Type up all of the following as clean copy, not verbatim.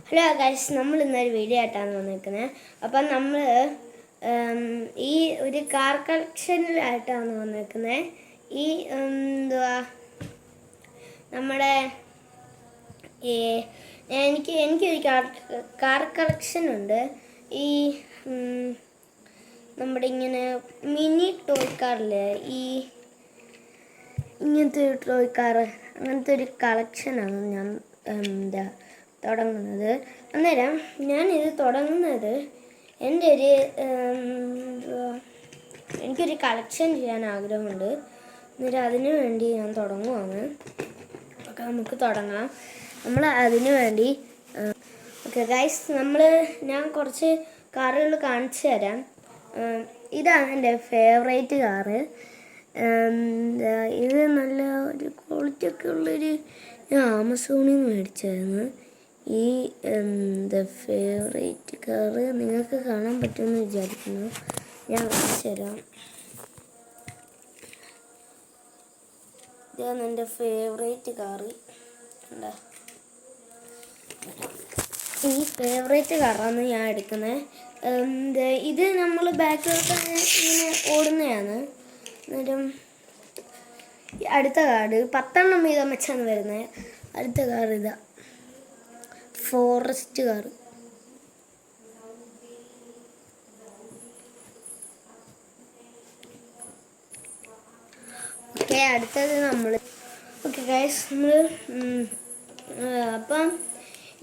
Hello guys, നമ്മൾ ഇന്നൊരു video ആയിട്ടാണ് വന്നിരിക്കുന്നത്. അപ്പം നമ്മൾ ഈ ഒരു കാർ കളക്ഷനിലായിട്ടാണ് വന്നിരിക്കുന്നത്. ഈ എന്തുവാ നമ്മുടെ എനിക്കൊരു കാർ കളക്ഷൻ ഉണ്ട്. ഈ നമ്മുടെ ഇങ്ങനെ മിനി ടോയ് കാറില്ലേ, ഈ ഇങ്ങനത്തെ ഒരു ടോയ് കാറ്, അങ്ങനത്തെ ഒരു കളക്ഷനാണ് ഞാൻ തുടങ്ങുന്നത്. അന്നേരം ഞാനിത് തുടങ്ങുന്നത് എനിക്കൊരു കളക്ഷൻ ചെയ്യാൻ ആഗ്രഹമുണ്ട്. അന്നേരം അതിനു വേണ്ടി ഞാൻ തുടങ്ങുവാണ്. ഓക്കെ, നമുക്ക് തുടങ്ങാം. നമ്മൾ അതിനു വേണ്ടി ഓക്കെ ഗൈസ്, ഞാൻ കുറച്ച് കാറുകൾ കാണിച്ചു തരാം. ഇതാണ് എൻ്റെ ഫേവറേറ്റ് കാറ്. ഇത് നല്ല ഒരു ക്വാളിറ്റി ഒക്കെ ഉള്ളൊരു ഞാൻ ആമസോണിൽ നിന്ന് മേടിച്ചായിരുന്നു. ഈ ഫേവറേറ്റ് കാറ് നിങ്ങൾക്ക് കാണാൻ പറ്റുമെന്ന് വിചാരിക്കുന്നു. ഞാൻ കാണിച്ചു തരാം. ഇതാണ് എൻ്റെ ഫേവറേറ്റ് കാറ്. കണ്ടോ, ഈ ഫേവറേറ്റ് കാറാണ് ഞാൻ എടുക്കുന്നത്. ഇത് നമ്മൾ ബാക്കിലോട്ട് ഇങ്ങനെ ഓടുന്നതാണ്. അന്നേരം അടുത്ത കാർഡ് 10 വീതം വെച്ചാണ് വരുന്നത്. അടുത്ത കാർ ഇതാ, ഫോറസ്റ്റ് കാർ. ഓക്കെ, അടുത്തത് ഓക്കെ ഗൈസ്, അപ്പം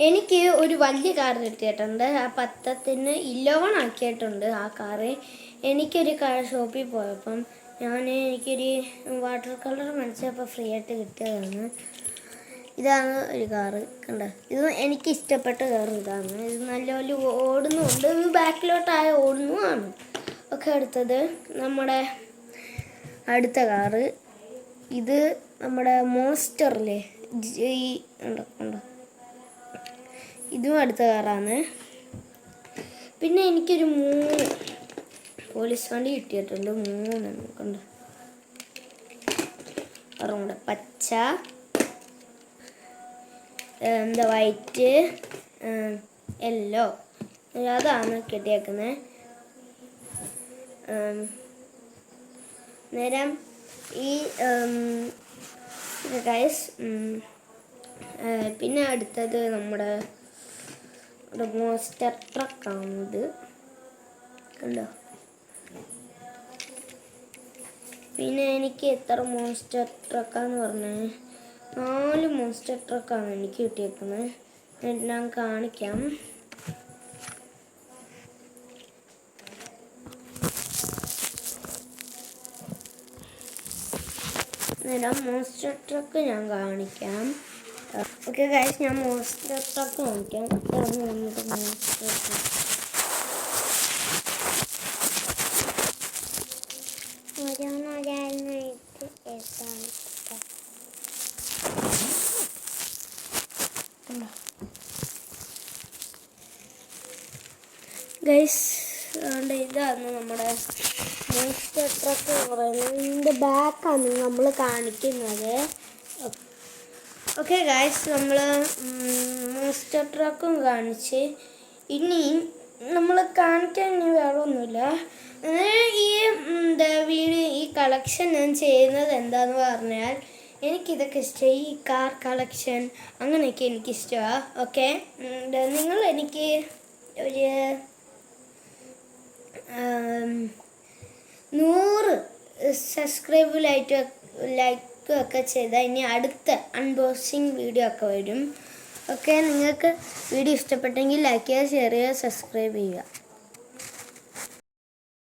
എനിക്ക് ഒരു വലിയ കാർ കിട്ടിയിട്ടുണ്ട്. ആ 10ന് 11 ആക്കിയിട്ടുണ്ട് ആ കാറ്. എനിക്കൊരു ഷോപ്പിൽ പോയപ്പം എനിക്കൊരു വാട്ടർ കളർ മേടിച്ചപ്പോൾ ഫ്രീ ആയിട്ട് കിട്ടിയതാണ്. ഇതാണ് ഒരു കാറ്. കണ്ടോ, ഇത് എനിക്ക് ഇഷ്ടപ്പെട്ട കാർ ഇതാണ്. ഇത് നല്ലപോലെ ഓടുന്നുണ്ട്, ബാക്കിലോട്ടായ ഓടുന്നതാണ്. ഒക്കെ അടുത്തത് നമ്മുടെ അടുത്ത കാറ്. ഇത് നമ്മുടെ മോൺസ്റ്ററിലെ ഉണ്ടോ, ഇതും അടുത്ത കാറാണ്. പിന്നെ എനിക്കൊരു 3 പോലീസ് വണ്ടി കിട്ടിയിട്ടുണ്ട്. 3 കണ്ടോ, അതുകൊണ്ട് പച്ച, വൈറ്റ്, യെല്ലോ, അതാണ് കിട്ടിയേക്കുന്നത്. നേരം ഈ ഗൈസ്, പിന്നെ അടുത്തത് നമ്മുടെ മോൺസ്റ്റർ ട്രക്കാണിത്. കണ്ടോ, പിന്നെ എനിക്ക് എത്ര മോൺസ്റ്റർ ട്രക്കാന്ന് പറഞ്ഞാൽ 4 മോൺസ്റ്റർ ട്രക്കാണ് എനിക്ക് കിട്ടിയേക്കുന്നത്. ഞാൻ കാണിക്കാം. മോൺസ്റ്റർ ട്രക്ക് ഞാൻ കാണിക്കാം. ഓക്കെ ഗൈസ്, ഞാൻ മോൺസ്റ്റർ ട്രക്ക് കാണിക്കാം. ഇതാണ് നമ്മുടെ മോൺസ്റ്റർ ട്രക്ക്. ഗൈസ്, ഇതാണ് നമ്മുടെ മോൺസ്റ്റർ ട്രക്ക് പറയുന്നത്. ഇതിൻ്റെ ബാക്കാണ് നമ്മൾ കാണിക്കുന്നത്. ഓക്കെ ഗൈസ്, നമ്മൾ മോൺസ്റ്റർ ട്രക്കും കാണിച്ച് ഇനി നമ്മൾ കാണിക്കാൻ വേറെ ഒന്നുമില്ല. ഈ കളക്ഷൻ ഞാൻ ചെയ്യുന്നത് എന്താണെന്ന് പറഞ്ഞാൽ, എനിക്കിതൊക്കെ ഇഷ്ടമായി. ഈ കാർ കളക്ഷൻ അങ്ങനെയൊക്കെ എനിക്കിഷ്ടമാണ്. ഓക്കെ, നിങ്ങൾ എനിക്ക് ഒരു 100 സബ്സ്ക്രൈബിലായിട്ട് ലൈക്കൊക്കെ ചെയ്താൽ ഇനി അടുത്ത അൺബോക്സിങ് വീഡിയോ ഒക്കെ വരും. ഓക്കെ, നിങ്ങൾക്ക് വീഡിയോ ഇഷ്ടപ്പെട്ടെങ്കിൽ ലൈക്ക് ചെയ്യുക, ഷെയർ ചെയ്യുക, സബ്സ്ക്രൈബ് ചെയ്യുക.